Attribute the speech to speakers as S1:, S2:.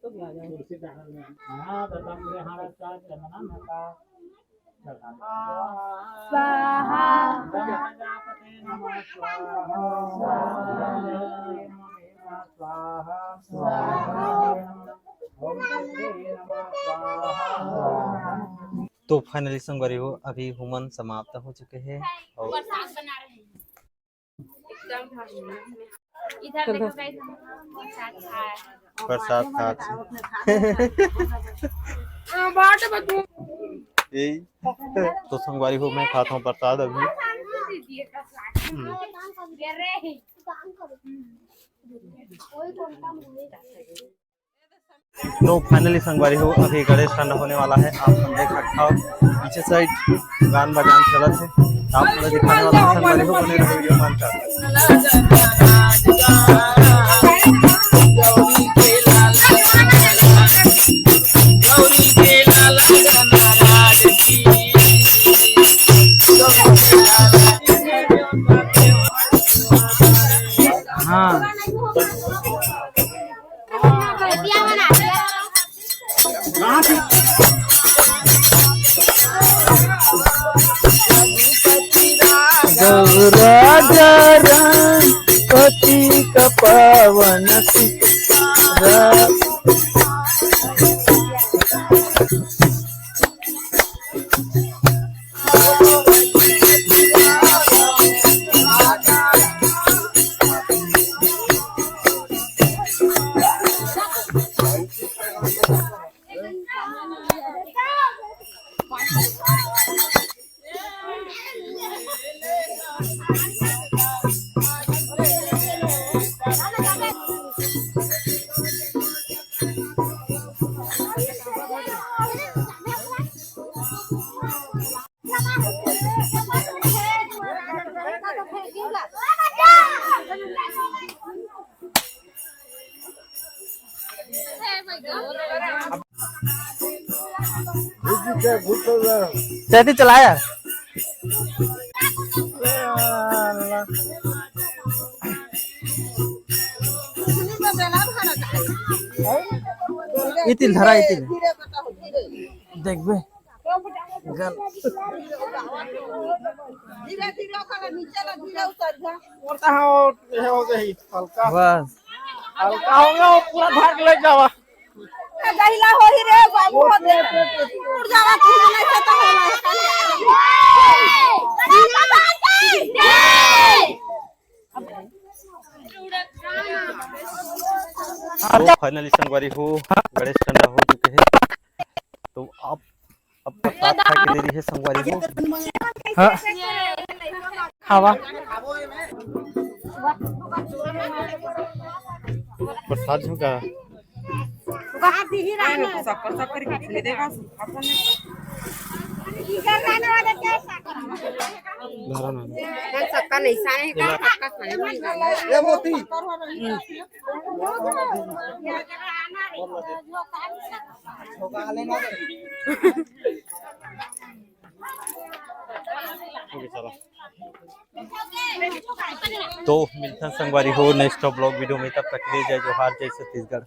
S1: कुर्सी पे हाँ ददम रे हमारा चार चंदना नका
S2: स्वाहा
S1: प्रजापते नमः स्वाहा स्वाहा स्वाहा ओम देवी नमः स्वाहा।
S3: तो फाइनली संगवारी हो अभी हुमन समाप्त हो चुके हैं और
S2: प्रसाद बना रहे हैं इधर देखो गाइस हम प्रसाद खाए
S3: प्रसाद खा
S2: बात बतू
S3: यही तो संगवारी हो मैं खाता हूँ प्रसाद अभी। तो फाइनली संगवारी हो अभी गणेश ठंडा होने वाला है। आप सब देख सकते हो पीछे साइड गान बजान चला थे। आप लोग दिखाने वाला है संगवारी हो बने रहो वीडियो मान
S4: पति का पावन
S3: कैसे चलाया इतिल धरा इतिल देख बे गन
S4: धीरे धीरे ओकरा नीचे ला धीरे उतर जा
S1: करता हो गई हल्का
S3: बस
S1: हल्का हो गया पूरा भाग ले जावा
S4: गईला होई रे बाबू होते उड़ जावा तू नहीं से तो
S3: तो फाइनली संगवारी हो गणेश ठंडा हो चुके हैं। तो अब प्रसाद खा के देरी है संगवारी हो। हाँ खावा प्रसाद होगा
S4: बाहर दी ही रहना सब करके खिले देगा अपन इधर रहने वाले कैसा मैं सबका नहीं साने का सबका खाने में
S1: ये मोती होगा लेना
S3: तो मिलता संगवारी हो नेक्स्ट ब्लॉग वीडियो में। तब तक के लिए जय जोहार जय छत्तीसगढ़।